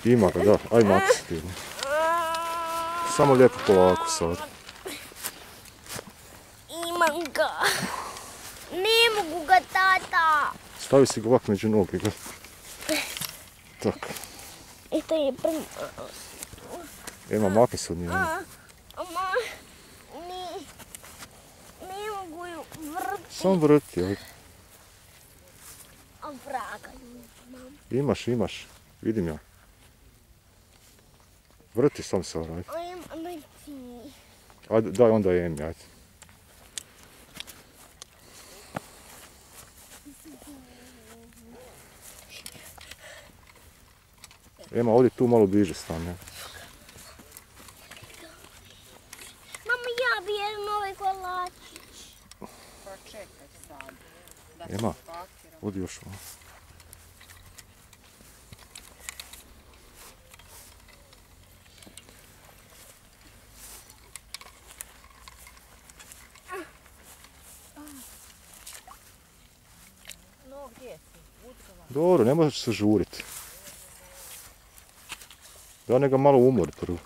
Ima ga, da. Aj mati ti. Samo lijepo polako sad. Imam ga. Ne mogu ga, tata. Stavi si ga ovak među noge. Tako. I to je prvo. Ema, makni se od njega. Ama, ne mogu ju vrti. Samo vrti, ajde. A vraga imam. Imaš. Vidim ja. Vrti sam se, ajde. Ajde ti. Ajde, daj onda Emi, ajde. Ema, ovdje tu malo bliže stane. Mama, ja bi jedan ovaj kolačić. Pa čekaj sad. Ema, odi još malo. No, gdje si? Ucala. Dobro, ne možeš se žuriti. Da ne ga malo umori prvo.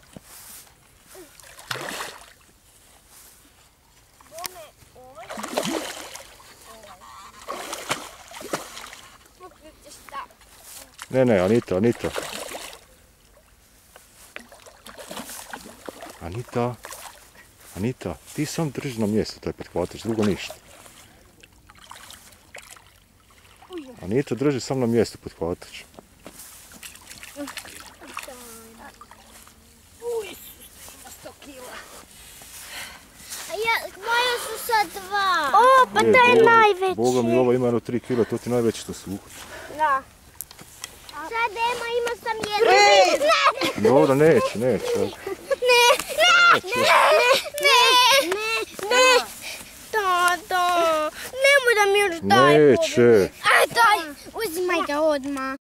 Ne, Anita. Anita, ti sam drži na mjestu taj prihvatač, drugo ništa. Anita, drži sam na mjestu prihvatač. Moje su sa 2. O, pa to je najveći. Boga mi ova ima jedno 3 kila, to ti najveći što su. Da. Sad ima sam jednu. Dobro, neće. Ne. Tata, nemoj da mi još daj. Neće. Aj, daj, uzimaj ga odmah.